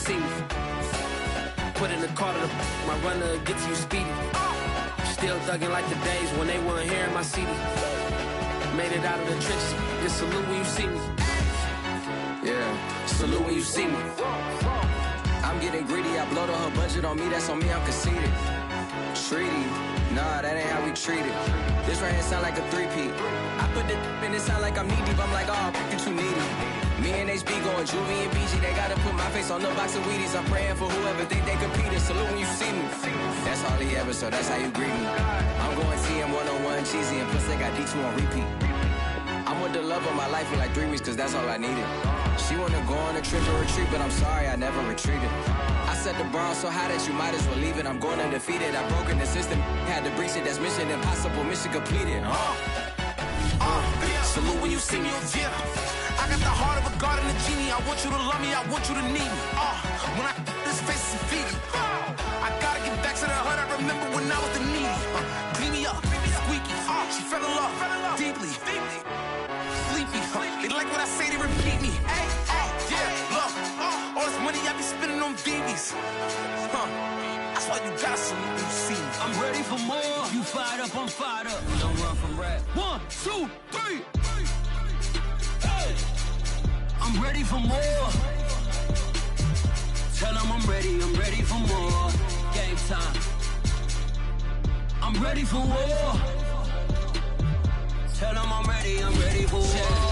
see me. Put in the car to my runner, get to you speedy. Still thugging like the days when they weren't hearing my CD. Made it out of the trenches, just salute when you see me. Yeah, salute when you see me. I'm getting greedy, I blow the whole budget on me, that's on me, I'm conceited. Treaty, nah, that ain't how we treat it. This right here sound like a three-peat. I put the in it sound like I'm knee-deep, I'm like, oh, you too needy. Me and HB going Juvie and BG, they gotta put my face on the box of Wheaties. I'm praying for whoever think they competed, salute when you see me. That's all he ever, so that's how you greet me. I'm going TM 101 cheesy, and plus they got D2 on repeat. I'm with the love of my life in like 3 weeks, cause that's all I needed. She wanna go on a trip or retreat, but I'm sorry, I never retreated. I set the bar so high that you might as well leave it. I'm going undefeated, I've broken the system, had to breach it, that's mission impossible, mission completed. Salute when you see me, yeah. I got the heart of a god and a genie. I want you to love me, I want you to need me. When I this face is Fiji. I gotta get back to the hood, I remember when I was the needy. Clean me up, squeaky. She fell in love, deeply. Sleepy, they like what I say, they repeat me. Yeah, look, all this money I be spending on BBs. That's why you gotta salute when you see me. I'm ready for more. You fired up, I'm fired up. Don't run from rap. 1, 2, 3. Hey. I'm ready for more. Tell them I'm ready for more. Game time. I'm ready for war. Tell them I'm ready for war.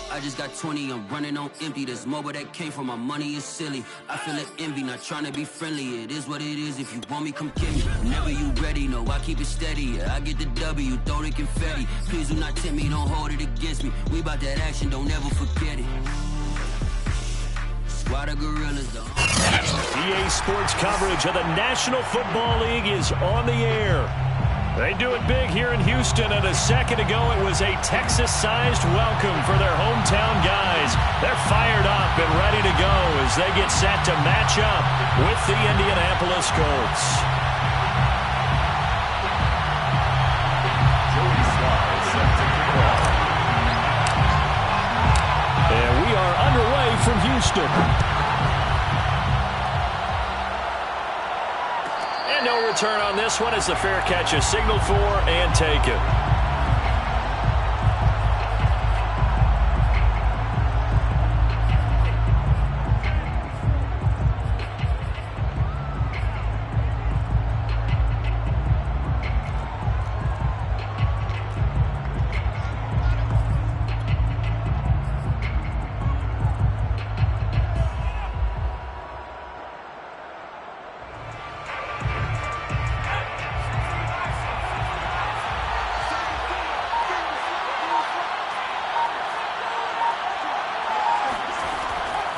I just got 20, I'm running on empty. This mobile that came from my money is silly. I feel it envy, not trying to be friendly. It is what it is, if you want me, come get me. Whenever you ready, no, I keep it steady. Yeah, I get the W, throw the confetti. Please do not tempt me, don't hold it against me. We about that action, don't ever forget it. Squad of gorillas, though. EA Sports coverage of the National Football League is on the air. They do it big here in Houston, and a second ago it was a Texas-sized welcome for their hometown guys. They're fired up and ready to go as they get set to match up with the Indianapolis Colts. And we are underway from Houston. No return on this one as the fair catch is signaled for and taken.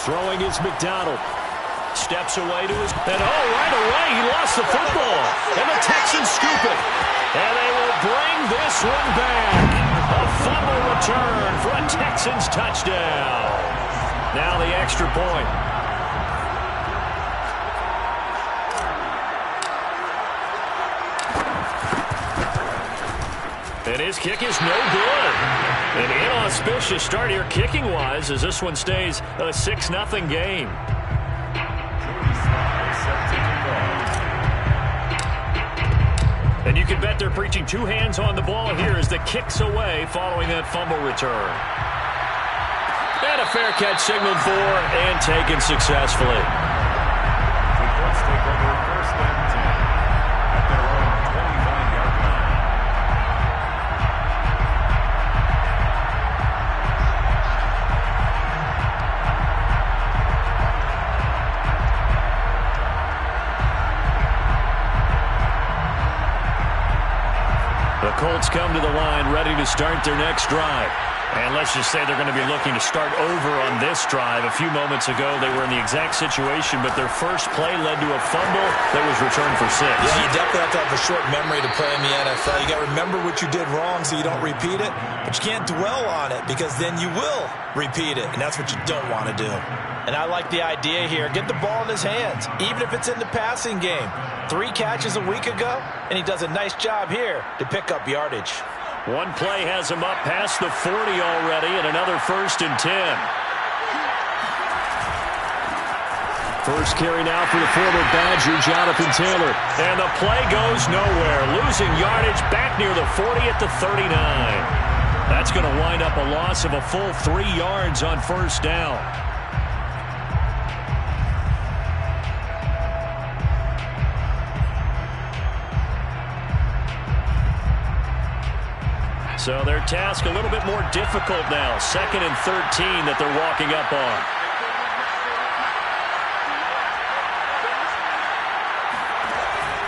Throwing is McDonald. Steps away to his... And right away, he lost the football. And the Texans scoop it. And they will bring this one back. A fumble return for a Texans touchdown. Now the extra point. And his kick is no good. An inauspicious start here kicking-wise as this one stays a 6-0 game. And you can bet they're preaching two hands on the ball here as the kick's away following that fumble return. And a fair catch signaled for and taken successfully. The Colts take over first and 10 at their own 25-yard line. The Colts come to the line ready to start their next drive. And let's just say they're going to be looking to start over on this drive. A few moments ago, they were in the exact situation, but their first play led to a fumble that was returned for 6. Yeah, you definitely have to have a short memory to play in the NFL. You got to remember what you did wrong so you don't repeat it, but you can't dwell on it because then you will repeat it, and that's what you don't want to do. And I like the idea here. Get the ball in his hands, even if it's in the passing game. 3 catches a week ago, and he does a nice job here to pick up yardage. One play has him up past the 40 already, and another 1st and 10. First carry now for the former Badger, Jonathan Taylor. And the play goes nowhere. Losing yardage back near the 40 at the 39. That's going to wind up a loss of a full 3 yards on first down. So their task a little bit more difficult now. 2nd and 13 that they're walking up on.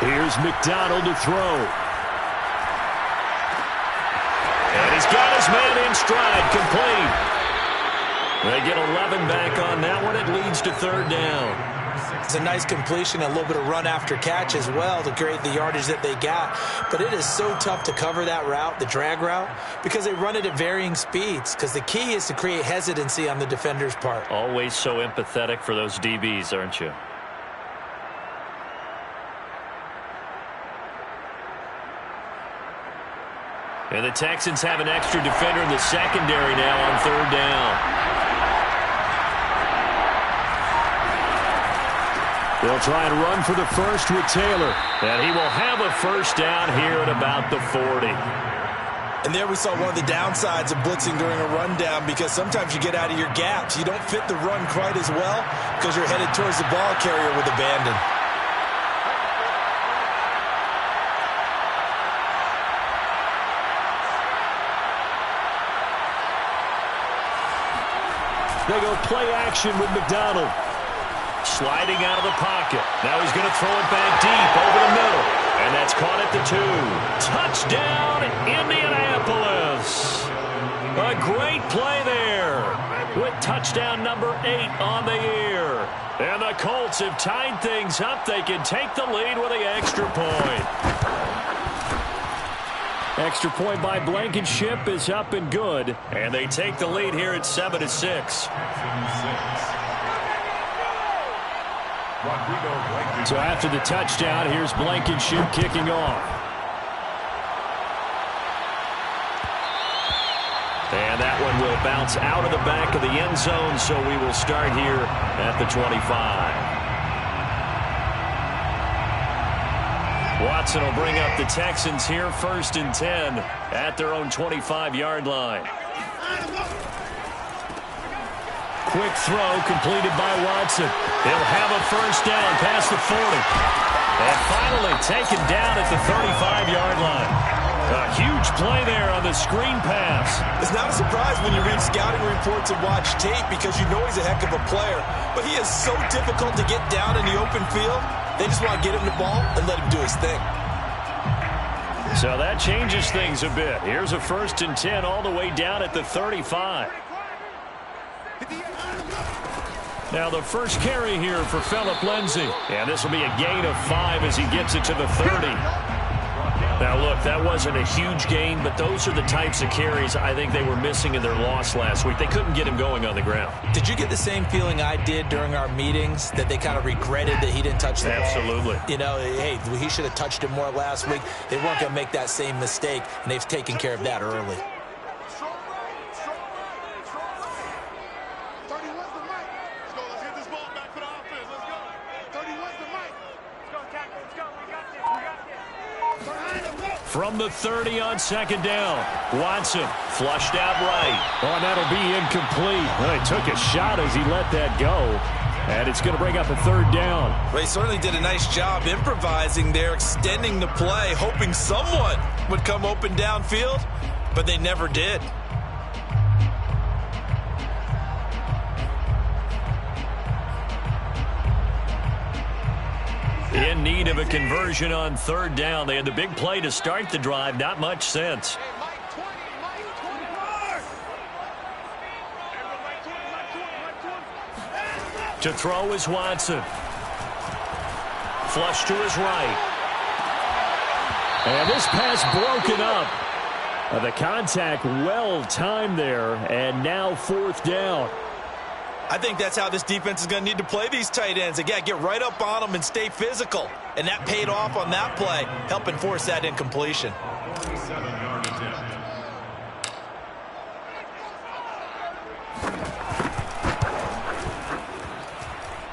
Here's McDonald to throw. And he's got his man in stride, complete. They get 11 back on that one. It leads to 3rd down. It's a nice completion, a little bit of run after catch as well to create the yardage that they got. But it is so tough to cover that route, the drag route, because they run it at varying speeds. Because the key is to create hesitancy on the defender's part. Always so empathetic for those DBs, aren't you? And the Texans have an extra defender in the secondary now on 3rd down. They'll try and run for the first with Taylor. And he will have a first down here at about the 40. And there we saw one of the downsides of blitzing during a rundown, because sometimes you get out of your gaps. You don't fit the run quite as well because you're headed towards the ball carrier with abandon. They go play action with McDonald. Sliding out of the pocket. Now he's going to throw it back deep over the middle. And that's caught at the 2. Touchdown, Indianapolis. A great play there with touchdown number 8 on the year. And the Colts have tied things up. They can take the lead with the extra point. Extra point by Blankenship is up and good. And they take the lead here at 7-6. So after the touchdown, here's Blankenship kicking off. And that one will bounce out of the back of the end zone, so we will start here at the 25. Watson will bring up the Texans here 1st and 10 at their own 25-yard line. Quick throw completed by Watson. He'll have a first down past the 40. And finally taken down at the 35-yard line. A huge play there on the screen pass. It's not a surprise when you read scouting reports and watch tape, because you know he's a heck of a player. But he is so difficult to get down in the open field. They just want to get him the ball and let him do his thing. So that changes things a bit. Here's a 1st and 10 all the way down at the 35. Now the first carry here for Phillip Lindsay. And this will be a gain of 5 as he gets it to the 30. Now look, that wasn't a huge gain, but those are the types of carries I think they were missing in their loss last week. They couldn't get him going on the ground. Did you get the same feeling I did during our meetings, that they kind of regretted that he didn't touch the ball? Absolutely. You know, hey, he should have touched it more last week. They weren't going to make that same mistake, and they've taken care of that early. From the 30 on 2nd down, Watson flushed out right. Oh, and that'll be incomplete. Well, he took a shot as he let that go. And it's going to bring up a 3rd down. Well, he certainly did a nice job improvising there, extending the play, hoping someone would come open downfield, but they never did. In need of a conversion on 3rd down. They had the big play to start the drive. Not much sense. To throw is Watson. Flush to his right. And this pass broken up. The contact well timed there. And now 4th down. I think that's how this defense is going to need to play these tight ends. Again, get right up on them and stay physical. And that paid off on that play, helping force that incompletion.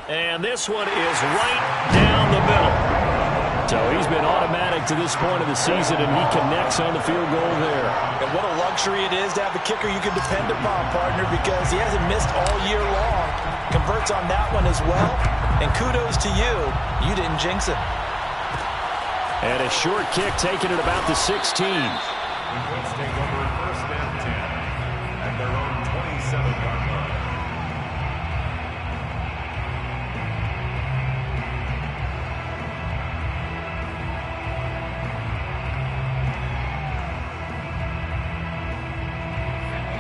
And this one is right down the middle. So he's been automatic to this point of the season, and he connects on the field goal there. And what a luxury it is to have a kicker you can depend upon, partner, because he hasn't missed all year long. Converts on that one as well. And kudos to you. You didn't jinx it. And a short kick taken at about the 16. Let's take over first and 10 at their own 27-yard line.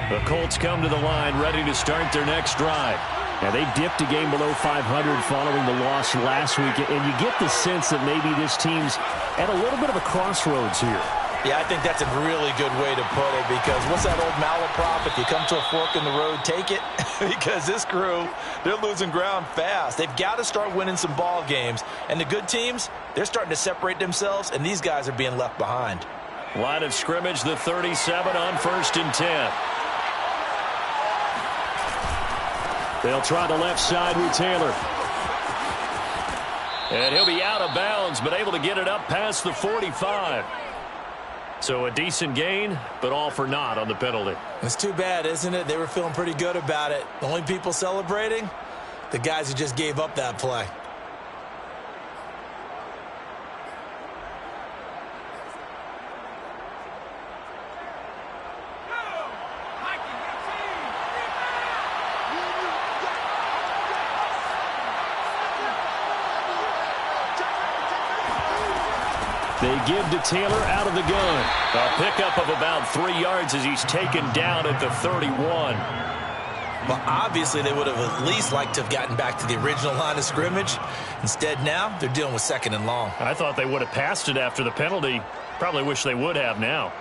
The Colts come to the line ready to start their next drive. Now, they dipped a game below 500 following the loss last week, and you get the sense that maybe this team's at a little bit of a crossroads here. Yeah, I think that's a really good way to put it, because what's that old malaprop? If you come to a fork in the road, take it. Because this crew, they're losing ground fast. They've got to start winning some ball games. And the good teams, they're starting to separate themselves, and these guys are being left behind. Line of scrimmage, the 37 on 1st and 10. They'll try the left side with Taylor. And he'll be out of bounds, but able to get it up past the 45. So a decent gain, but all for naught on the penalty. It's too bad, isn't it? They were feeling pretty good about it. The only people celebrating, the guys who just gave up that play. They give to Taylor out of the gun. A pickup of about 3 yards as he's taken down at the 31. Well, obviously they would have at least liked to have gotten back to the original line of scrimmage. Instead now, they're dealing with 2nd and long. I thought they would have passed it after the penalty. Probably wish they would have now.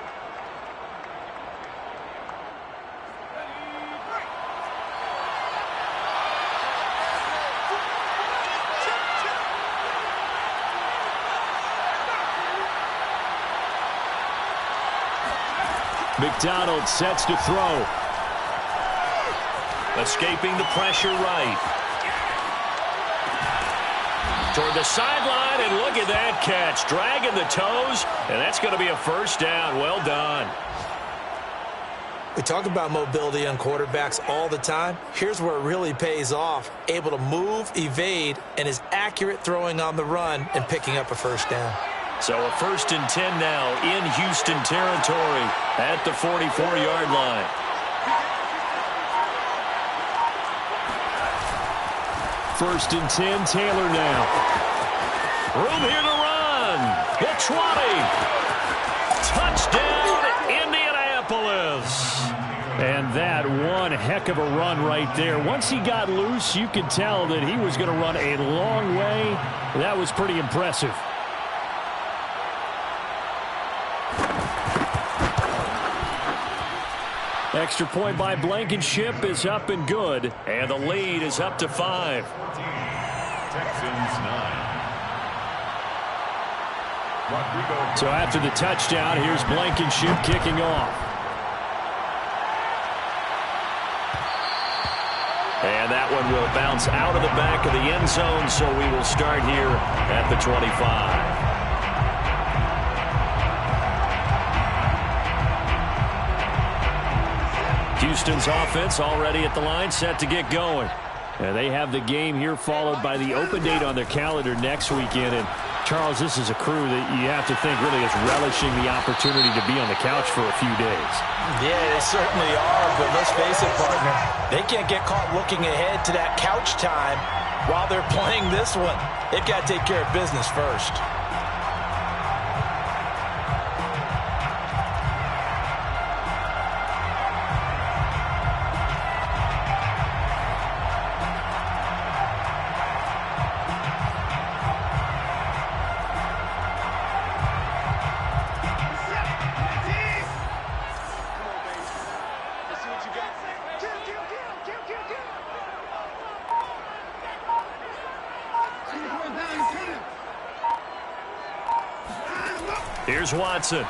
McDonald sets to throw. Escaping the pressure right. Toward the sideline, and look at that catch. Dragging the toes, and that's going to be a first down. Well done. We talk about mobility on quarterbacks all the time. Here's where it really pays off. Able to move, evade, and is accurate throwing on the run and picking up a first down. So a 1st and 10 now in Houston territory at the 44-yard line. First and 10, Taylor now. Room here to run. The 20. Touchdown, Indianapolis. And that one heck of a run right there. Once he got loose, you could tell that he was going to run a long way. That was pretty impressive. Extra point by Blankenship is up and good. And the lead is up to 5. Texans 9. So after the touchdown, here's Blankenship kicking off. And that one will bounce out of the back of the end zone, so we will start here at the 25. Houston's offense already at the line, set to get going. And they have the game here followed by the open date on their calendar next weekend. And, Charles, this is a crew that you have to think really is relishing the opportunity to be on the couch for a few days. Yeah, they certainly are, but let's face it, partner. They can't get caught looking ahead to that couch time while they're playing this one. They've got to take care of business first. Here's Watson.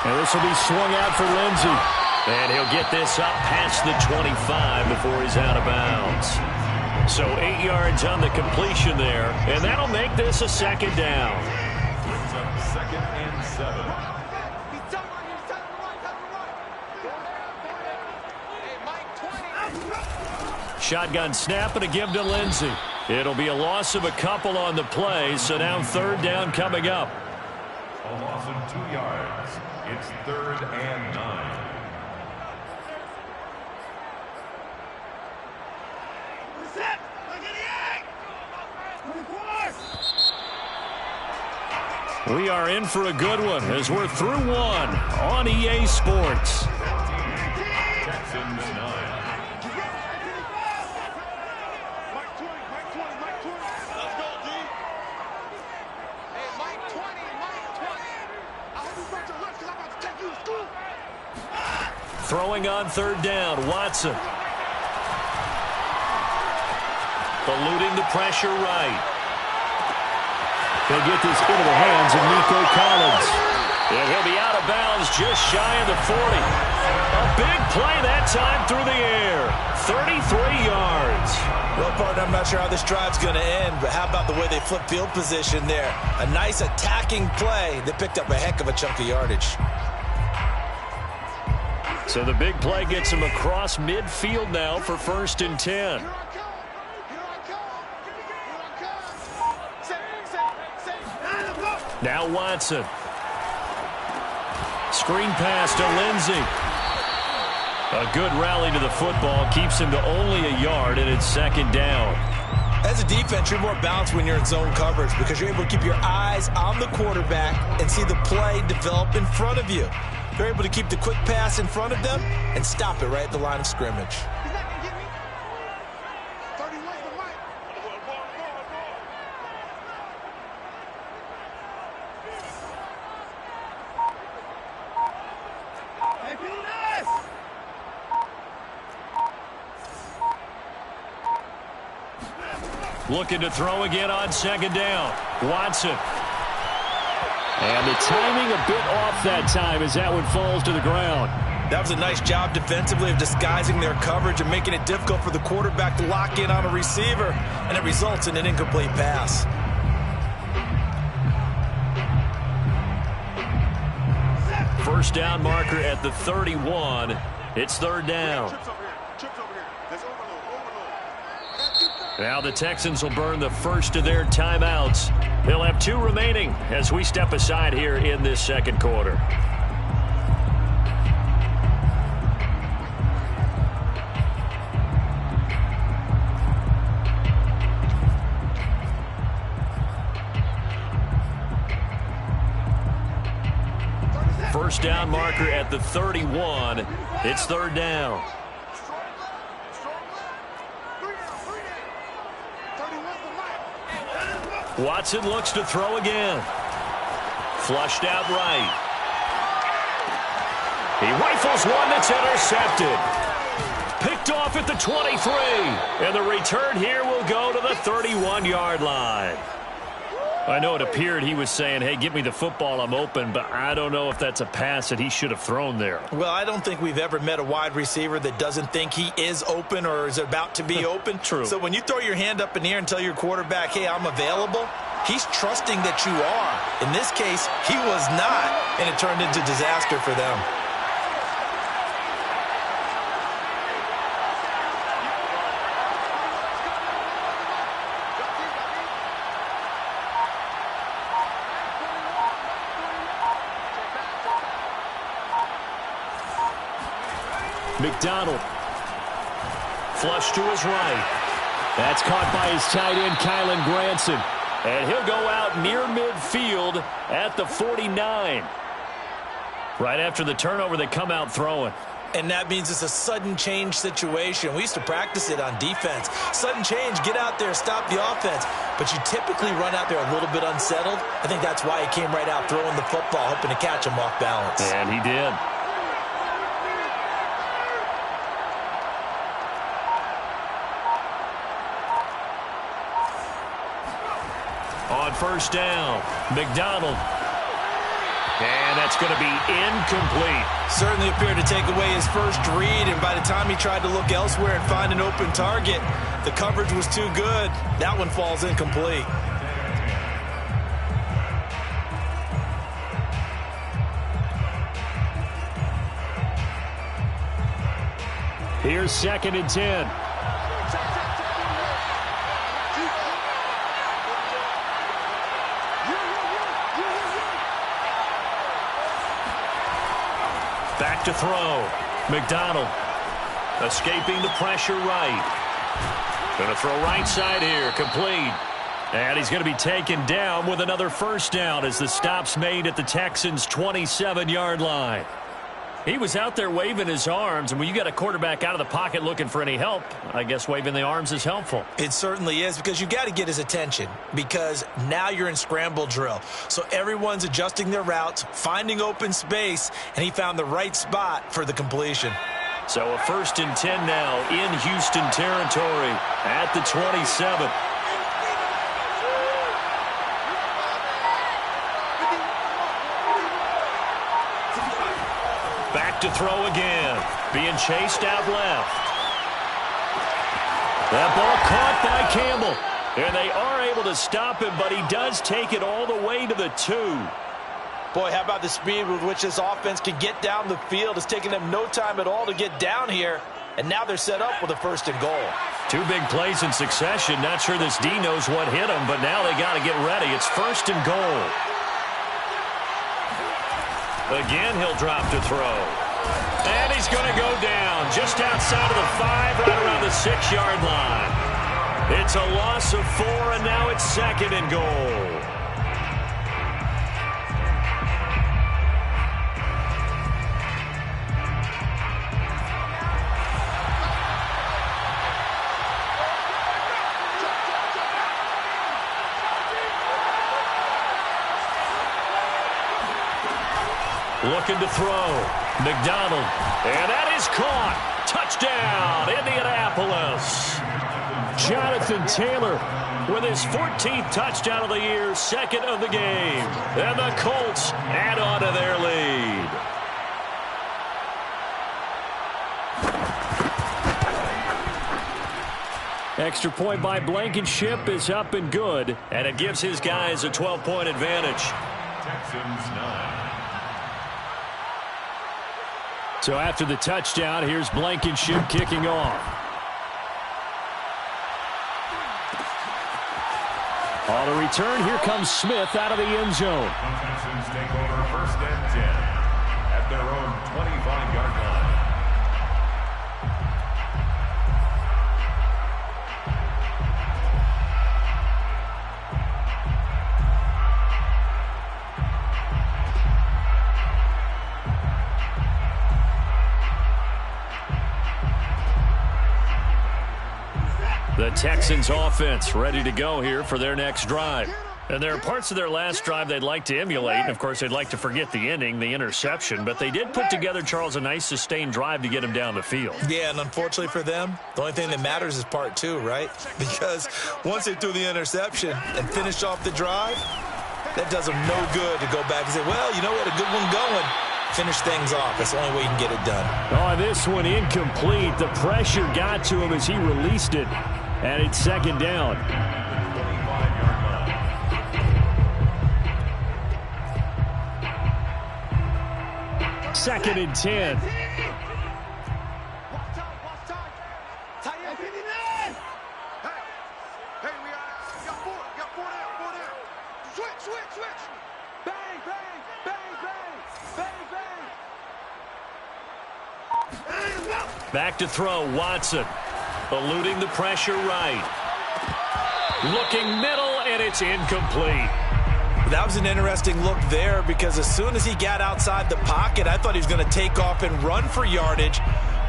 And this will be swung out for Lindsey. And he'll get this up past the 25 before he's out of bounds. So 8 yards on the completion there, and that'll make this a second down. Brings up 2nd and 7. Shotgun snap and a give to Lindsey. It'll be a loss of a couple on the play, so now 3rd down coming up. A loss of 2 yards. It's 3rd and 9. We are in for a good one as we're through one on EA Sports. Texans 9. Throwing on 3rd down, Watson. Eluding the pressure right. He'll get this into the hands of Nico Collins. And he'll be out of bounds just shy of the 40. A big play that time through the air. 33 yards. Well, partner, I'm not sure how this drive's going to end, but how about the way they flip field position there? A nice attacking play that picked up a heck of a chunk of yardage. So the big play gets him across midfield now for 1st and 10. Now Watson. Screen pass to Lindsey. A good rally to the football keeps him to only a yard, and it's 2nd down. As a defense, you're more balanced when you're in zone coverage because you're able to keep your eyes on the quarterback and see the play develop in front of you. You're able to keep the quick pass in front of them and stop it right at the line of scrimmage. Looking to throw again on 2nd down. Watson. And the timing a bit off that time as that one falls to the ground. That was a nice job defensively of disguising their coverage and making it difficult for the quarterback to lock in on a receiver, and it results in an incomplete pass. First down marker at the 31. It's 3rd down. Now the Texans will burn the first of their timeouts. They'll have 2 remaining as we step aside here in this 2nd quarter. First down marker at the 31. It's 3rd down. Watson looks to throw again. Flushed out right. He rifles one that's intercepted. Picked off at the 23. And the return here will go to the 31-yard line. I know it appeared he was saying, hey, give me the football, I'm open, but I don't know if that's a pass that he should have thrown there. Well, I don't think we've ever met a wide receiver that doesn't think he is open or is about to be open. True. So when you throw your hand up in the air and tell your quarterback, hey, I'm available, he's trusting that you are. In this case, he was not, and it turned into disaster for them. McDonald. Flush to his right. That's caught by his tight end, Kylan Granson. And he'll go out near midfield at the 49. Right after the turnover, they come out throwing. And that means it's a sudden change situation. We used to practice it on defense. Sudden change, get out there, stop the offense. But you typically run out there a little bit unsettled. I think that's why he came right out throwing the football, hoping to catch him off balance. And he did. On first down, McDonald. And that's going to be incomplete. Certainly appeared to take away his first read, and by the time he tried to look elsewhere and find an open target, the coverage was too good. That one falls incomplete. Here's 2nd and 10. Back to throw. McDonald escaping the pressure right. Going to throw right side here. Complete. And he's going to be taken down with another first down as the stop's made at the Texans' 27-yard line. He was out there waving his arms, and when you got a quarterback out of the pocket looking for any help, I guess waving the arms is helpful. It certainly is, because you got to get his attention, because now you're in scramble drill. So everyone's adjusting their routes, finding open space, and he found the right spot for the completion. So a 1st and 10 now in Houston territory at the 27. Back to throw again. Being chased out left. That ball caught by Campbell. And they are able to stop him, but he does take it all the way to the 2. Boy, how about the speed with which this offense can get down the field? It's taken them no time at all to get down here. And now they're set up with a 1st and goal. 2 big plays in succession. Not sure this D knows what hit him, but now they got to get ready. It's 1st and goal. Again, he'll drop to throw. And he's going to go down just outside of the 5, right around the 6-yard line. It's a loss of 4, and now it's 2nd and goal. Looking to throw. McDonald. And that is caught. Touchdown, Indianapolis. Jonathan Taylor with his 14th touchdown of the year, 2nd of the game. And the Colts add on to their lead. Extra point by Blankenship is up and good. And it gives his guys a 12-point advantage. Texans 9. So after the touchdown, here's Blankenship kicking off. On the return, here comes Smith out of the end zone. Texans take over 1st and 10 at their own 25-yard line. The Texans offense ready to go here for their next drive. And there are parts of their last drive they'd like to emulate. And, of course, they'd like to forget the ending, the interception. But they did put together, Charles, a nice sustained drive to get him down the field. Yeah, and unfortunately for them, the only thing that matters is part 2, right? Because once they threw the interception and finished off the drive, that does them no good to go back and say, well, you know, we had a good one going. Finish things off. That's the only way you can get it done. Oh, this one incomplete. The pressure got to him as he released it. And it's 2nd down. 25-yard line. 2nd and 10. Back to throw, Watson. Eluding the pressure right. Looking middle, and it's incomplete. That was an interesting look there, because as soon as he got outside the pocket, I thought he was going to take off and run for yardage.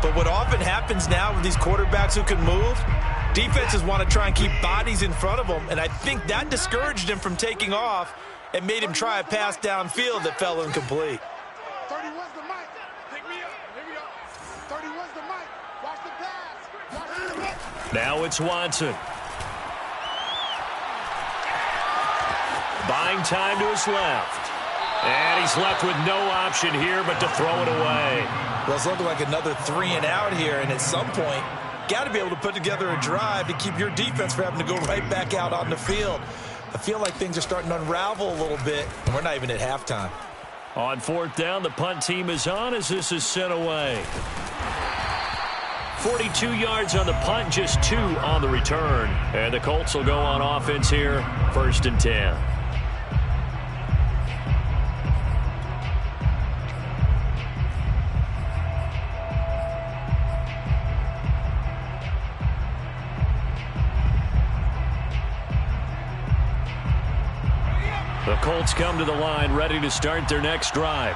But what often happens now with these quarterbacks who can move, defenses want to try and keep bodies in front of them, and I think that discouraged him from taking off and made him try a pass downfield that fell incomplete. 30 was the mic. Pick me up. Here we go. 30 was the mic. Watch the pass. Watch the pass. Now it's Watson. Buying time to his left. And he's left with no option here but to throw it away. Well, it's looking like another 3 and out here, and at some point, got to be able to put together a drive to keep your defense from having to go right back out on the field. I feel like things are starting to unravel a little bit, and we're not even at halftime. On 4th down, the punt team is on as this is sent away. 42 yards on the punt, just 2 on the return. And the Colts will go on offense here, 1st and 10. The Colts come to the line ready to start their next drive.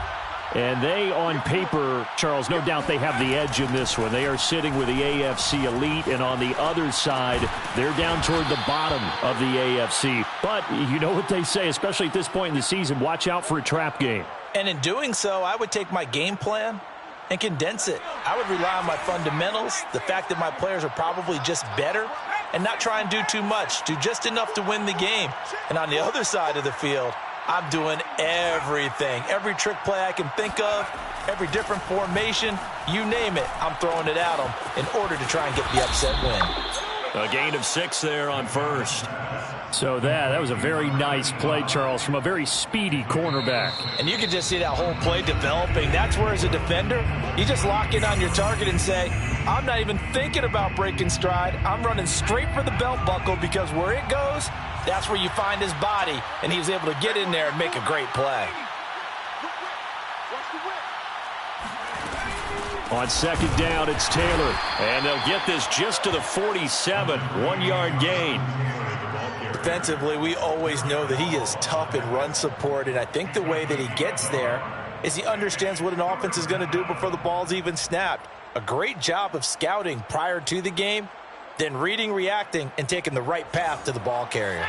And they, on paper, Charles, no doubt they have the edge in this one. They are sitting with the AFC elite, and on the other side, they're down toward the bottom of the AFC. But you know what they say, especially at this point in the season, watch out for a trap game. And in doing so, I would take my game plan and condense it. I would rely on my fundamentals, the fact that my players are probably just better, and not try and do too much, do just enough to win the game. And on the other side of the field, I'm doing everything. Every trick play I can think of, every different formation, you name it, I'm throwing it at them in order to try and get the upset win. A gain of 6 there on 1st. So that was a very nice play, Charles, from a very speedy cornerback. And you can just see that whole play developing. That's where, as a defender, you just lock in on your target and say, I'm not even thinking about breaking stride. I'm running straight for the belt buckle, because where it goes, that's where you find his body, and he was able to get in there and make a great play. On 2nd down, it's Taylor, and they'll get this just to the 47, 1-yard gain. Defensively, we always know that he is tough in run support, and I think the way that he gets there is he understands what an offense is going to do before the ball's even snapped. A great job of scouting prior to the game, then reading, reacting, and taking the right path to the ball carrier.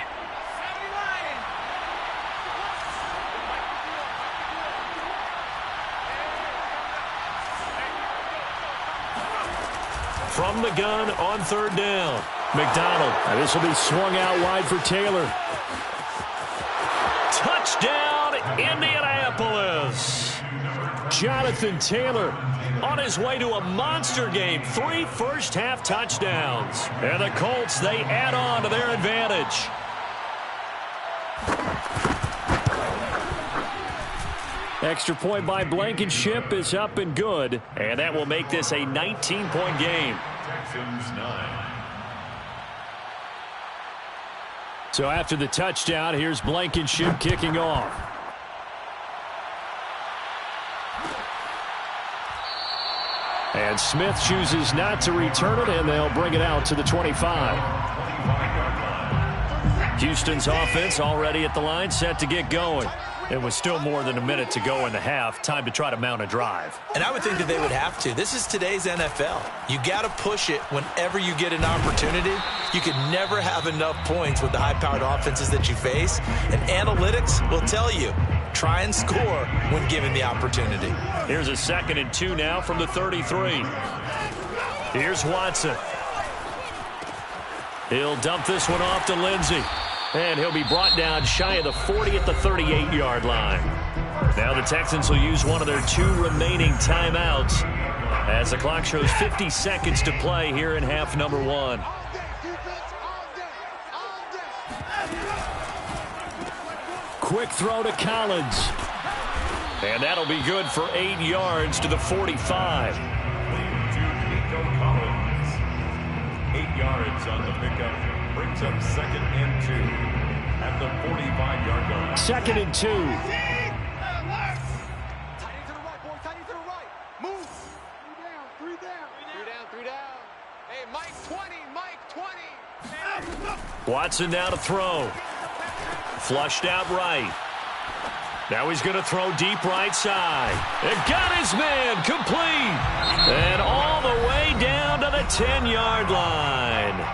From the gun on 3rd down, McDonald. And this will be swung out wide for Taylor. Touchdown, Indianapolis. Jonathan Taylor on his way to a monster game. 3 first-half touchdowns. And the Colts, they add on to their advantage. Extra point by Blankenship is up and good. And that will make this a 19-point game. Texans 9. So after the touchdown, here's Blankenship kicking off. And Smith chooses not to return it, and they'll bring it out to the 25. Houston's offense already at the line, set to get going. It was still more than a minute to go in the half. Time to try to mount a drive. And I would think that they would have to. This is today's NFL. You got to push it whenever you get an opportunity. You can never have enough points with the high-powered offenses that you face. And analytics will tell you, try and score when given the opportunity. Here's a 2nd and 2 now from the 33. Here's Watson. He'll dump this one off to Lindsey. And he'll be brought down shy of the 40 at the 38-yard line. Now the Texans will use one of their 2 remaining timeouts as the clock shows 50 seconds to play here in half number 1. Quick throw to Collins. And that'll be good for 8 yards to the 45. 8 yards on the pickup. Brings up 2nd and 2 at the 45-yard line. 2nd and 2. Tight end to the right, boy. Tight end to the right. Move. 3 down. 3 down. Hey, Mike 20. Mike 20. Watson now to throw. Flushed out right. Now he's going to throw deep right side. And got his man complete. And all the way down to the 10-yard line.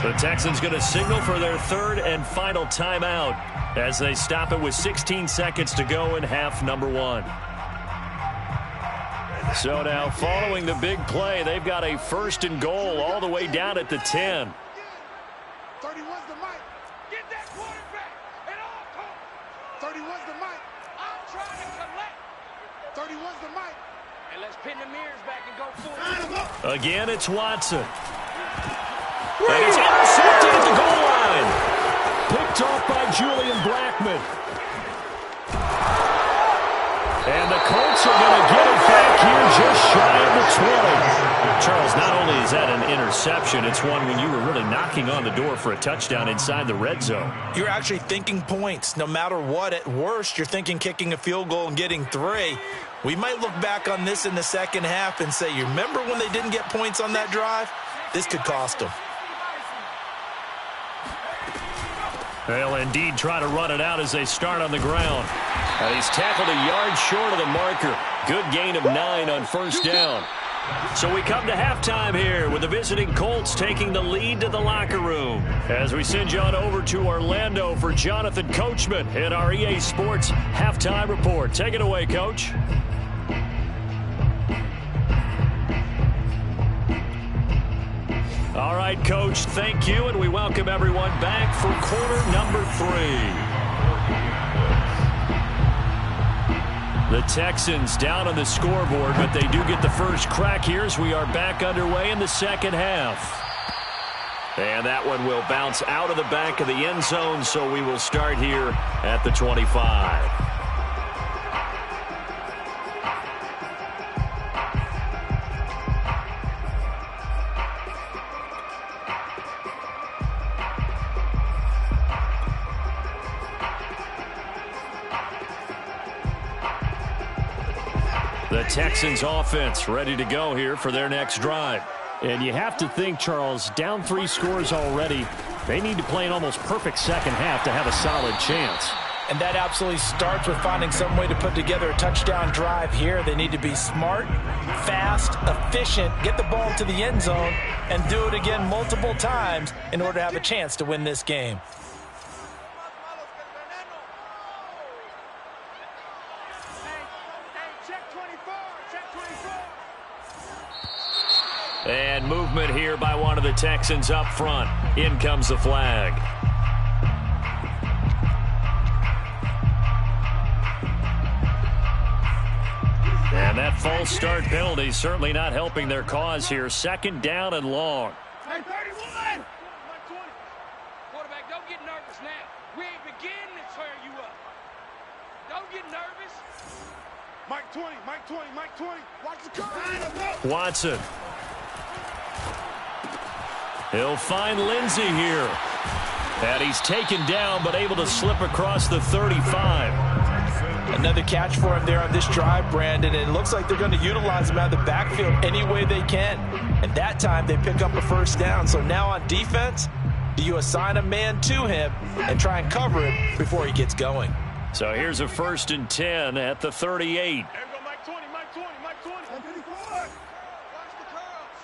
The Texans going to signal for their 3rd and final timeout as they stop it with 16 seconds to go in half number 1. So now following the big play, they've got a 1st and goal all the way down at the 10. 31's the mic. Get that quarterback at all costs. 31's the mic. I'm 31's the mic. And let's pin the mirrors back and go forward. Again, it's Watson. And it's intercepted at the goal line. Picked off by Julian Blackman. And the Colts are going to get it back here just shy of the 20. Charles, not only is that an interception, it's one when you were really knocking on the door for a touchdown inside the red zone. You're actually thinking points. No matter what, at worst, you're thinking kicking a field goal and getting 3. We might look back on this in the second half and say, you remember when they didn't get points on that drive? This could cost them. They'll indeed try to run it out as they start on the ground. And he's tackled a yard short of the marker. Good gain of 9 on first down. So we come to halftime here with the visiting Colts taking the lead to the locker room. As we send you on over to Orlando for Jonathan Coachman in our EA Sports Halftime Report. Take it away, Coach. All right, Coach, thank you, and we welcome everyone back for quarter number 3. The Texans down on the scoreboard, but they do get the first crack here as we are back underway in the second half. And that one will bounce out of the back of the end zone, so we will start here at the 25. The Texans offense ready to go here for their next drive. And you have to think, Charles, down 3 scores already. They need to play an almost perfect second half to have a solid chance. And that absolutely starts with finding some way to put together a touchdown drive here. They need to be smart, fast, efficient, get the ball to the end zone, and do it again multiple times in order to have a chance to win this game. And movement here by one of the Texans up front. In comes the flag. And that false start penalty certainly not helping their cause here. Second down and long. Hey, 31! Quarterback, don't get nervous now. We ain't beginning to tear you up. Don't get nervous. Mike 20, Mike 20, Mike 20. Watch the cover. Watson. He'll find Lindsey here. And he's taken down, but able to slip across the 35. Another catch for him there on this drive, Brandon. And it looks like they're going to utilize him out of the backfield any way they can. And that time they pick up a first down. So now on defense, do you assign a man to him and try and cover him before he gets going? So here's a 1st and 10 at the 38. There we go, Mike 20, Mike 20, Mike 20. Watch the curls.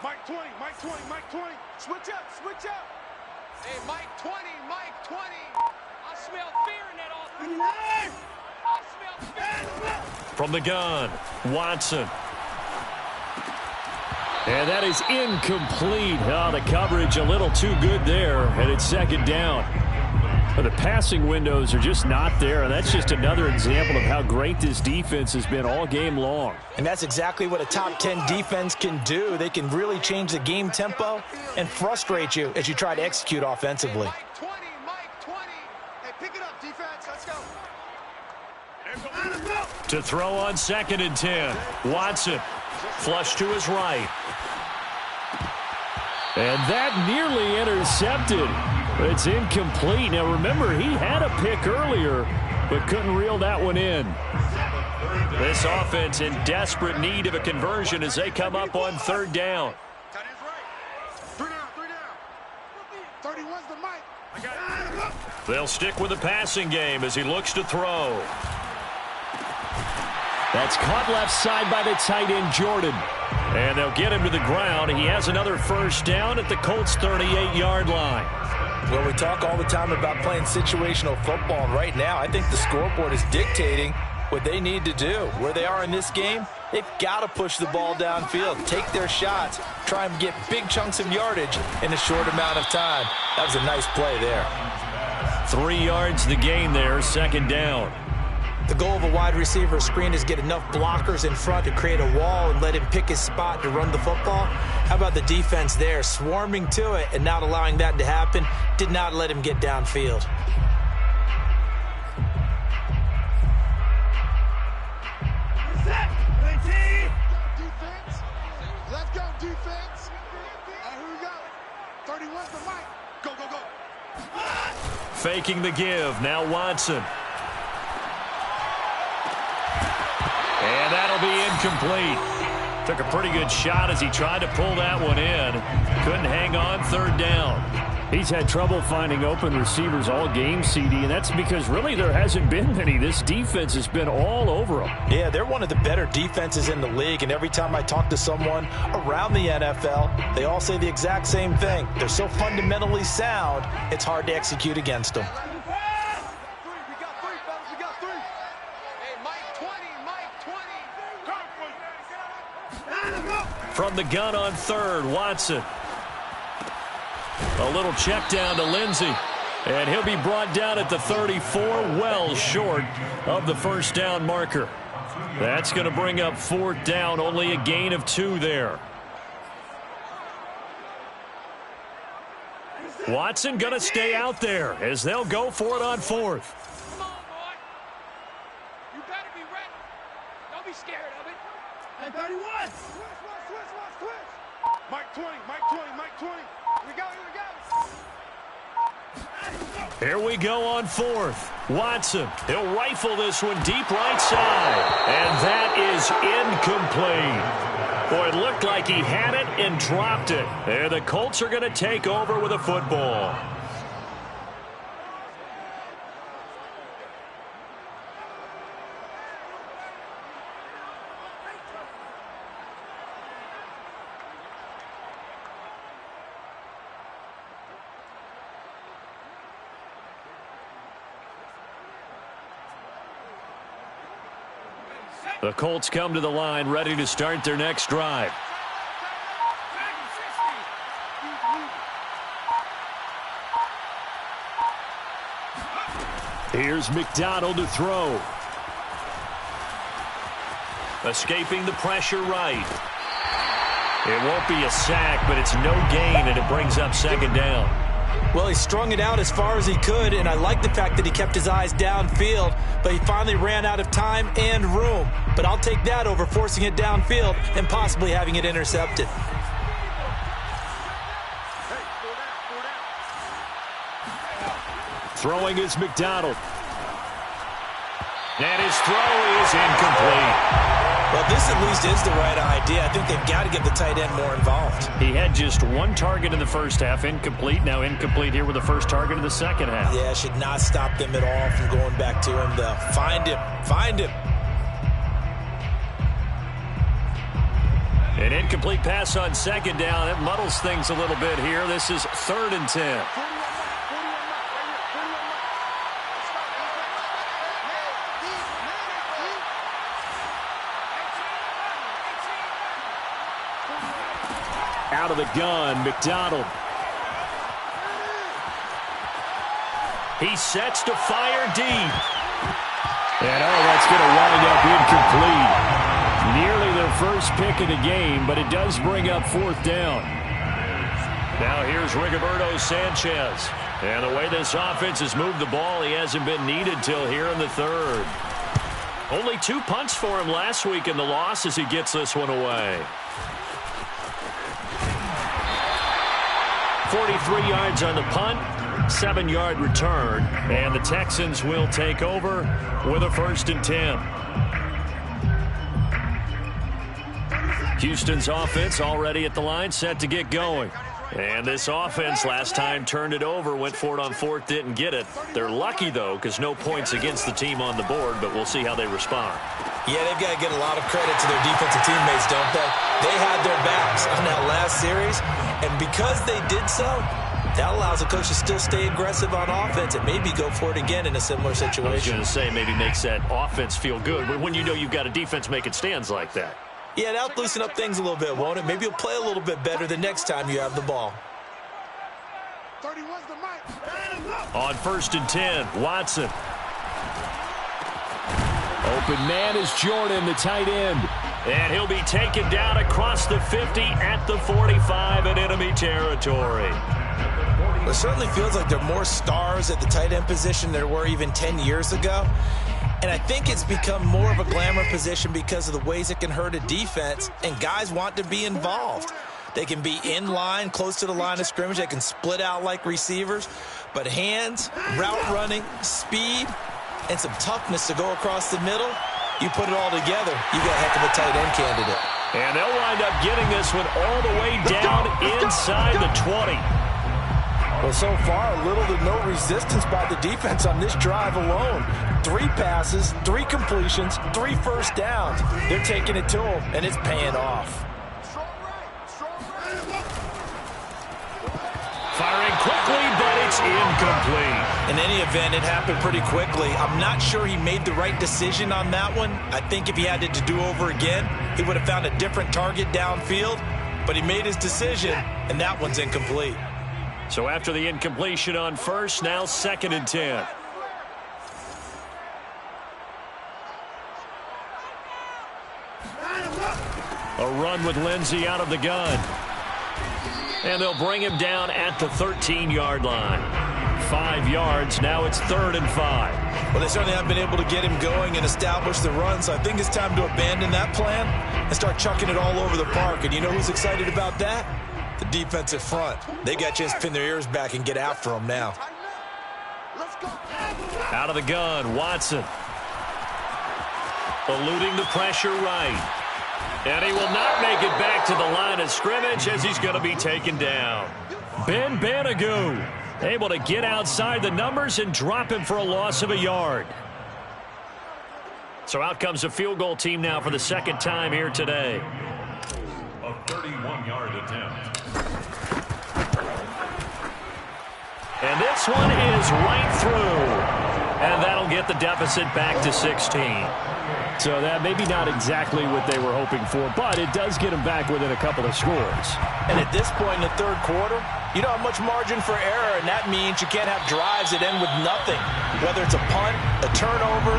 Mike 20, Mike 20, Mike 20. Switch up, switch up. Hey, Mike 20, Mike 20. I smell fear in that offense. I smell fear. From the gun, Watson. And that is incomplete. Oh, the coverage a little too good there, and it's second down. But the passing windows are just not there, and that's just another example of how great this defense has been all game long. And that's exactly what a top 10 defense can do. They can really change the game tempo and frustrate you as you try to execute offensively. Mike 20, Mike 20. Hey, pick it up, defense. Let's go. To throw on 2nd and 10, Watson. Flush to his right. And that nearly intercepted. But it's incomplete. Now, remember, he had a pick earlier, but couldn't reel that one in. This offense in desperate need of a conversion as they come up on 3rd down. Tight end's right. 3 down. 31's the mic. I got it. They'll stick with the passing game as he looks to throw. That's caught left side by the tight end, Jordan. And they'll get him to the ground. He has another first down at the Colts' 38-yard line. Well, we talk all the time about playing situational football, and right now I think the scoreboard is dictating what they need to do. Where they are in this game, they've got to push the ball downfield, take their shots, try and get big chunks of yardage in a short amount of time. That was a nice play there. 3 yards the gain there, second down. The goal of a wide receiver screen is get enough blockers in front to create a wall and let him pick his spot to run the football. How about the defense there, swarming to it and not allowing that to happen? Did not let him get downfield. Let's go, defense. Here we go. 31's the mic. Go, go, go. Faking the give. Now Watson. And that'll be incomplete. Took a pretty good shot as he tried to pull that one in. Couldn't hang on, third down. He's had trouble finding open receivers all game, CD, and that's because really there hasn't been many. This defense has been all over him. Yeah, they're one of the better defenses in the league, and every time I talk to someone around the NFL, they all say the exact same thing. They're so fundamentally sound, it's hard to execute against them. We got three, fellas. We got three. Hey, Mike 20, Mike 20. From the gun on third, Watson. A little check down to Lindsey. And he'll be brought down at the 34, well short of the first down marker. That's going to bring up fourth down, only a gain of 2 there. Watson going to stay out there as they'll go for it on fourth. Come on, boy. You better be ready. Don't be scared of it. Hey, 31. Switch. Mike 20, Mike 20, Mike 20. Here we go. Here we go on fourth. Watson, he'll rifle this one deep right side. And that is incomplete. Boy, it looked like he had it and dropped it. And the Colts are going to take over with a football. The Colts come to the line, ready to start their next drive. Here's McDonald to throw. Escaping the pressure right. It won't be a sack, but it's no gain, and it brings up second down. Well, he strung it out as far as he could, and I like the fact that he kept his eyes downfield, but he finally ran out of time and room. But I'll take that over forcing it downfield and possibly having it intercepted. Throwing is McDonald. And his throw is incomplete. Well, this at least is the right idea. I think they've got to get the tight end more involved. He had just one target in the first half, incomplete. Now incomplete here with the first target in the second half. Yeah, should not stop them at all from going back to him, though. Find him. An incomplete pass on second down. It muddles things a little bit here. This is 3rd and 10. Out of the gun, McDonald. He sets to fire deep. And that's going to wind up incomplete. Nearly their first pick of the game, but it does bring up fourth down. Now here's Rigoberto Sanchez. And the way this offense has moved the ball, he hasn't been needed till here in the third. Only 2 punts for him last week in the loss as he gets this one away. 43 yards on the punt, 7-yard return, and the Texans will take over with a 1st and 10. Houston's offense already at the line, set to get going. And this offense last time turned it over, went for it on fourth, didn't get it. They're lucky, though, because no points against the team on the board, but we'll see how they respond. Yeah, they've got to get a lot of credit to their defensive teammates, don't they? They had their backs on that last series, and because they did so, that allows the coach to still stay aggressive on offense and maybe go for it again in a similar situation. I was going to say maybe makes that offense feel good, but when you know you've got a defense making stands like that. Yeah, that'll loosen up things a little bit, won't it? Maybe you'll play a little bit better the next time you have the ball. 31's the mic. On 1st and 10, Watson. Open man is Jordan, the tight end. And he'll be taken down across the 50 at the 45 in enemy territory. It certainly feels like there are more stars at the tight end position than there were even 10 years ago. And I think it's become more of a glamour position because of the ways it can hurt a defense, and guys want to be involved. They can be in line, close to the line of scrimmage. They can split out like receivers. But hands, route running, speed, and some toughness to go across the middle, you put it all together, you got a heck of a tight end candidate. And they'll wind up getting this one all the way down inside the 20. Well, so far, little to no resistance by the defense on this drive alone. 3 passes, 3 completions, 3 first downs. They're taking it to them, and it's paying off. Firing quickly, but it's incomplete. In any event, it happened pretty quickly. I'm not sure he made the right decision on that one. I think if he had it to do over again, he would have found a different target downfield. But he made his decision, and that one's incomplete. So after the incompletion on first, now 2nd and 10. A run with Lindsey out of the gun. And they'll bring him down at the 13-yard line. 5 yards, now it's 3rd and 5. Well, they certainly haven't been able to get him going and establish the run, so I think it's time to abandon that plan and start chucking it all over the park. And you know who's excited about that? The defensive front. They got a chance to pin their ears back and get after him now. Out of the gun, Watson. Eluding the pressure right. And he will not make it back to the line of scrimmage as he's going to be taken down. Ben Banagoo able to get outside the numbers and drop him for a loss of a yard. So out comes a field goal team now for the 2nd time here today. A 31-yard attempt. And this one is right through. And that'll get the deficit back to 16. So that maybe not exactly what they were hoping for, but it does get them back within a couple of scores. And at this point in the 3rd quarter, you don't have much margin for error, and that means you can't have drives that end with nothing. Whether it's a punt, a turnover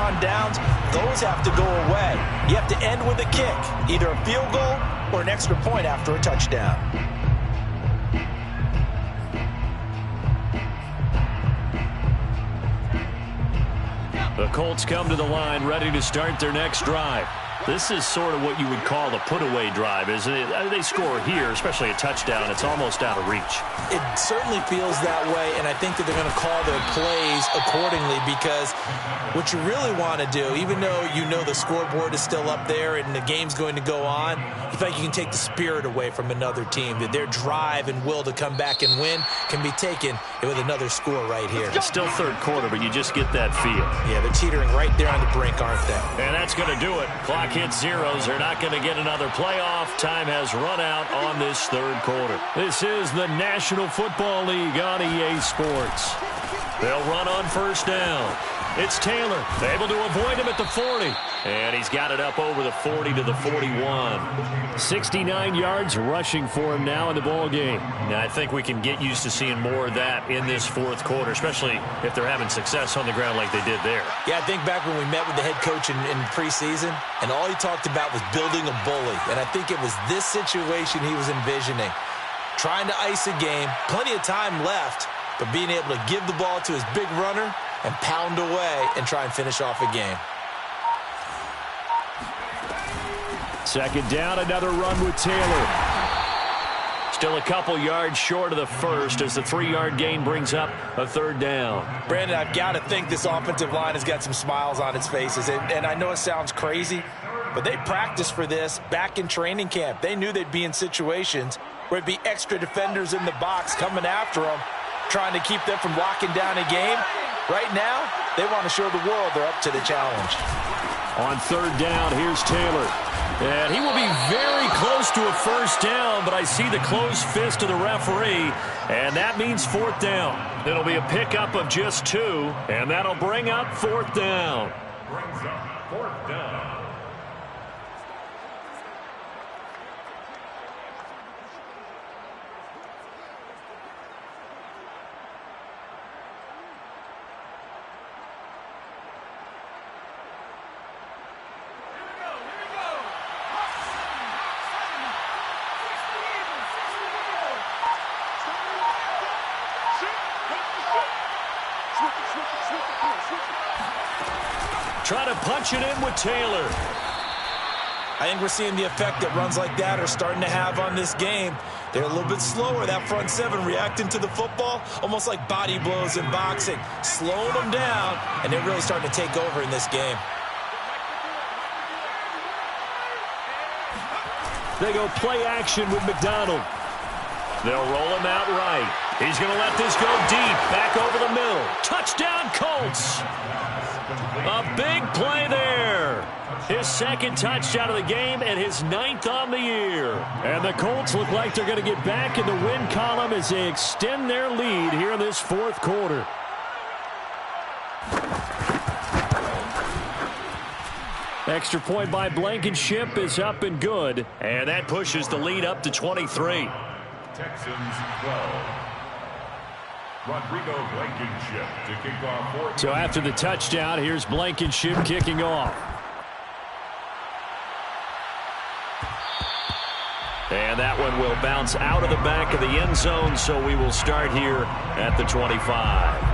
on downs, those have to go away. You have to end with a kick, either a field goal or an extra point after a touchdown. The Colts come to the line ready to start their next drive. This is sort of what you would call the put-away drive, isn't it? They score here, especially a touchdown. It's almost out of reach. It certainly feels that way, and I think that they're going to call their plays accordingly because what you really want to do, even though you know the scoreboard is still up there and the game's going to go on, you feel like you can take the spirit away from another team, that their drive and will to come back and win can be taken with another score right here. It's still 3rd quarter, but you just get that feel. Yeah, they're teetering right there on the brink, aren't they? And that's going to do it. Clock hits zeros. They're not going to get another playoff. Time has run out on this 3rd quarter. This is the National Football League on EA Sports. They'll run on 1st down. It's Taylor, able to avoid him at the 40. And he's got it up over the 40 to the 41. 69 yards rushing for him now in the ball game. Now, I think we can get used to seeing more of that in this 4th quarter, especially if they're having success on the ground like they did there. Yeah, I think back when we met with the head coach in preseason, and all he talked about was building a bully. And I think it was this situation he was envisioning. Trying to ice a game, plenty of time left, but being able to give the ball to his big runner and pound away and try and finish off a game. 2nd down, another run with Taylor. Still a couple yards short of the first as the 3-yard gain brings up a 3rd down. Brandon, I've got to think this offensive line has got some smiles on its faces. And I know it sounds crazy, but they practiced for this back in training camp. They knew they'd be in situations where it'd be extra defenders in the box coming after them, trying to keep them from locking down a game. Right now, they want to show the world they're up to the challenge. On 3rd down, here's Taylor. And he will be very close to a 1st down, but I see the closed fist of the referee, and that means 4th down. It'll be a pickup of just 2, and that'll bring up 4th down. Brings up 4th down. try to punch it in with Taylor. I think we're seeing the effect that runs like that are starting to have on this game. They're a little bit slower, that front seven, reacting to the football, almost like body blows in boxing, slowing them down, and they're really starting to take over in this game. They go play action with McDonald. They'll roll him out right. He's going to let this go deep, back over the middle. Touchdown, Colts. A big play there. His second touchdown of the game and his 9th on the year. And the Colts look like they're going to get back in the win column as they extend their lead here in this fourth quarter. Extra point by Blankenship is up and good. And that pushes the lead up to 23. Texans 12. Rodrigo Blankenship to kick off. So after the touchdown, here's Blankenship kicking off. And that one will bounce out of the back of the end zone, so we will start here at the 25.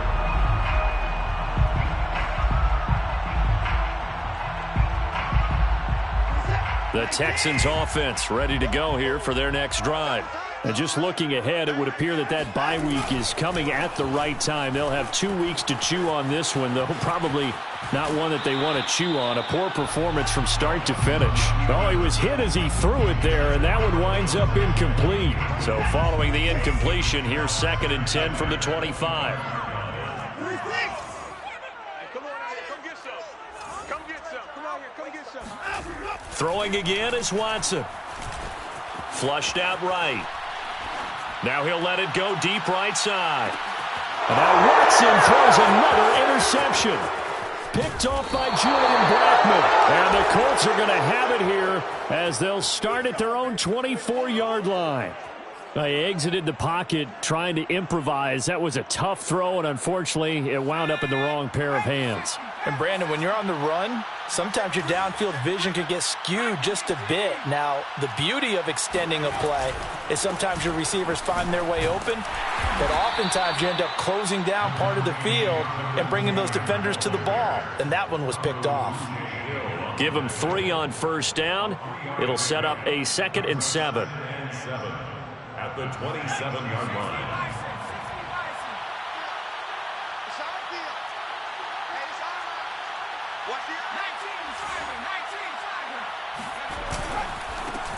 The Texans offense ready to go here for their next drive. And just looking ahead, it would appear that that bye week is coming at the right time. They'll have 2 weeks to chew on this one, though probably not one that they want to chew on. A poor performance from start to finish. Oh, he was hit as he threw it there, and that one winds up incomplete. So following the incompletion, here's 2nd and 10 from the 25. Throwing again is Watson. Flushed out right. Now he'll let it go deep right side. And now Watson throws another interception. Picked off by Julian Blackman. And the Colts are going to have it here as they'll start at their own 24-yard line. They exited the pocket trying to improvise. That was a tough throw, and unfortunately, it wound up in the wrong pair of hands. And Brandon, when you're on the run, sometimes your downfield vision can get skewed just a bit. Now, the beauty of extending a play is sometimes your receivers find their way open, but oftentimes you end up closing down part of the field and bringing those defenders to the ball. And that one was picked off. Give them 3 on first down. It'll set up a 2nd and 7. At the 27-yard line.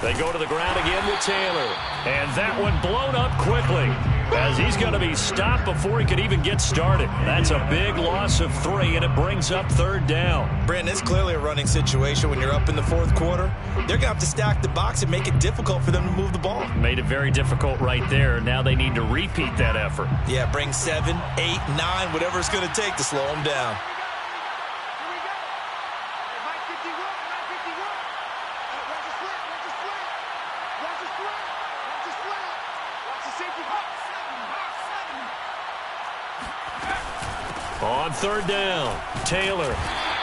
They go to the ground again with Taylor. And that one blown up quickly as he's going to be stopped before he could even get started. That's a big loss of 3, and it brings up 3rd down. Brandon, it's clearly a running situation when you're up in the 4th quarter. They're going to have to stack the box and make it difficult for them to move the ball. Made it very difficult right there. Now they need to repeat that effort. Yeah, bring 7, 8, 9, whatever it's going to take to slow them down. On 3rd down, Taylor.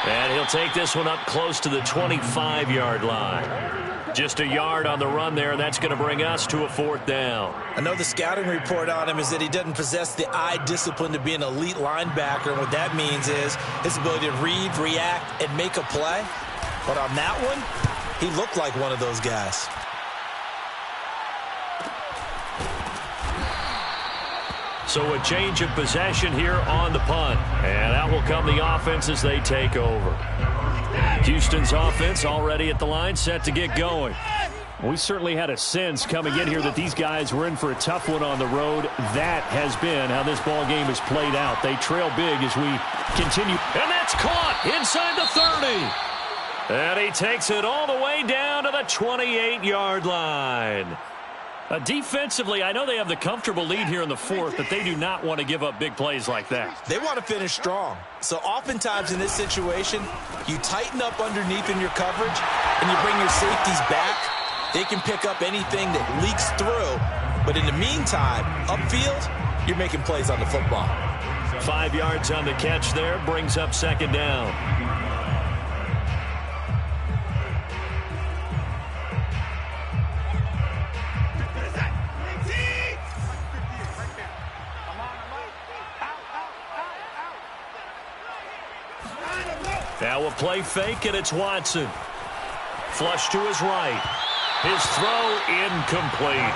And he'll take this one up close to the 25-yard line. Just a yard on the run there, and that's going to bring us to a 4th down. I know the scouting report on him is that he doesn't possess the eye discipline to be an elite linebacker, and what that means is his ability to read, react, and make a play. But on that one, he looked like one of those guys. So a change of possession here on the punt. And out will come the offense as they take over. Houston's offense already at the line, set to get going. We certainly had a sense coming in here that these guys were in for a tough one on the road. That has been how this ball game has played out. They trail big as we continue. And that's caught inside the 30. And he takes it all the way down to the 28-yard line. Defensively, I know they have the comfortable lead here in the 4th, but they do not want to give up big plays like that. They want to finish strong. So oftentimes in this situation, you tighten up underneath in your coverage, and you bring your safeties back. They can pick up anything that leaks through. But in the meantime, upfield, you're making plays on the football. 5 yards on the catch there, brings up 2nd down. Now a play fake, and it's Watson. Flush to his right. His throw incomplete.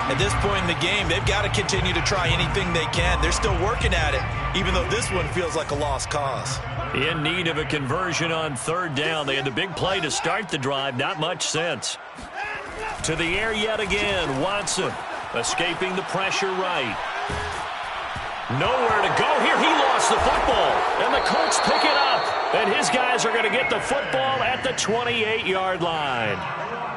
At this point in the game, they've got to continue to try anything they can. They're still working at it, even though this one feels like a lost cause. In need of a conversion on third down. They had the big play to start the drive. Not much sense. To the air yet again. Watson escaping the pressure right. Nowhere to go here. He lost the football. And the Colts pick it up. And his guys are going to get the football at the 28-yard line.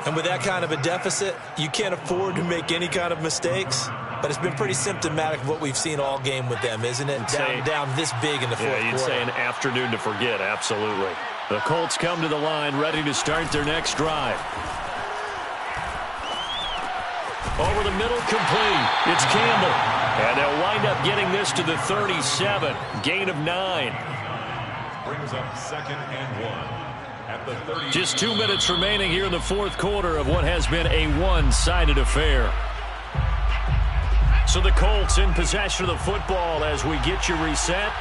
And with that kind of a deficit, you can't afford to make any kind of mistakes. But it's been pretty symptomatic of what we've seen all game with them, isn't it? Down this big in the fourth quarter. Yeah, you'd say an afternoon to forget, absolutely. The Colts come to the line ready to start their next drive. Over the middle, complete. It's Campbell. And they'll wind up getting this to the 37. Gain of 9. Brings up 2nd and 1. At the 30. Just 2 minutes remaining here in the fourth quarter of what has been a one-sided affair. So the Colts in possession of the football as we get you reset.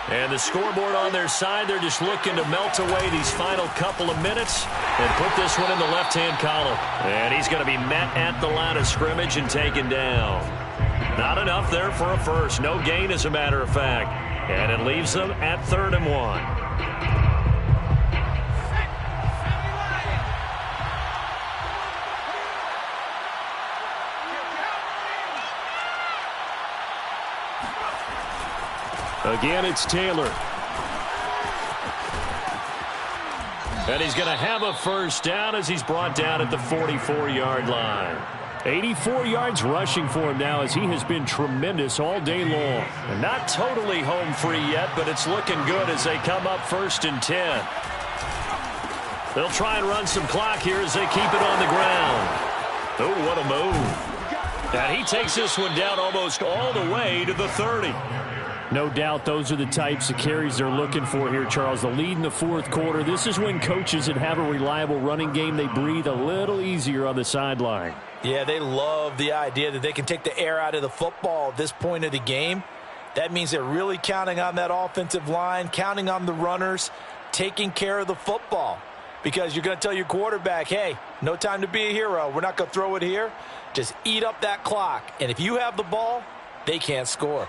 And the scoreboard on their side, they're just looking to melt away these final couple of minutes and put this one in the left-hand column. And he's going to be met at the line of scrimmage and taken down. Not enough there for a first. No gain, as a matter of fact. And it leaves them at 3rd and 1. Again, it's Taylor. And he's going to have a first down as he's brought down at the 44-yard line. 84 yards rushing for him now as he has been tremendous all day long. And not totally home free yet, but it's looking good as they come up 1st and 10. They'll try and run some clock here as they keep it on the ground. Oh, what a move. And he takes this one down almost all the way to the 30. No doubt those are the types of carries they're looking for here, Charles. The lead in the fourth quarter. This is when coaches that have a reliable running game, they breathe a little easier on the sideline. Yeah, they love the idea that they can take the air out of the football at this point of the game. That means they're really counting on that offensive line, counting on the runners, taking care of the football. Because you're going to tell your quarterback, hey, no time to be a hero. We're not going to throw it here. Just eat up that clock. And if you have the ball, they can't score.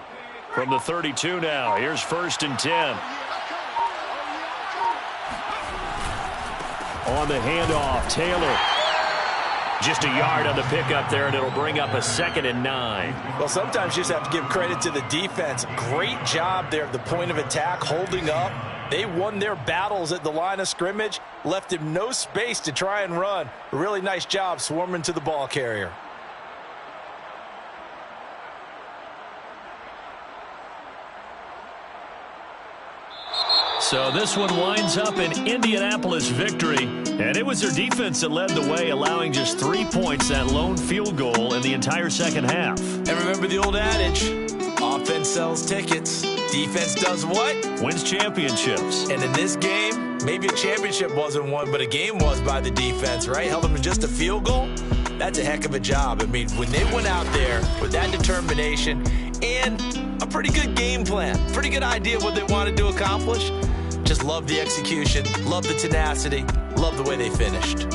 From the 32 now, here's 1st and 10. On the handoff, Taylor. Just a yard on the pickup there, and it'll bring up a 2nd and 9. Well, sometimes you just have to give credit to the defense. Great job there at the point of attack, holding up. They won their battles at the line of scrimmage, left him no space to try and run. A really nice job swarming to the ball carrier. So this one winds up an Indianapolis victory, and it was their defense that led the way, allowing just 3 points, that lone field goal in the entire second half. And remember the old adage, offense sells tickets, defense does what? Wins championships. And in this game, maybe a championship wasn't won, but a game was by the defense, right? Held them to just a field goal. That's a heck of a job. I mean, when they went out there with that determination and a pretty good game plan, pretty good idea of what they wanted to accomplish, just love the execution, love the tenacity, love the way they finished.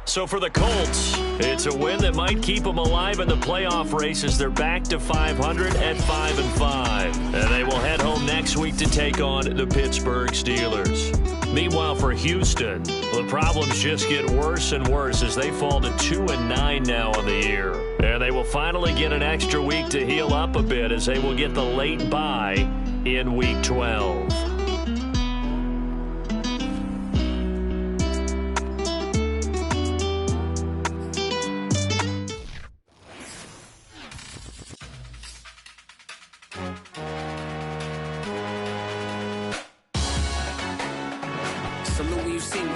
So for the Colts, it's a win that might keep them alive in the playoff race as they're back to 500 at 5-5. And they will head home next week to take on the Pittsburgh Steelers. Meanwhile, for Houston, the problems just get worse and worse as they fall to 2-9 now on the year. And they will finally get an extra week to heal up a bit as they will get the late bye in Week 12. Salute when you see me.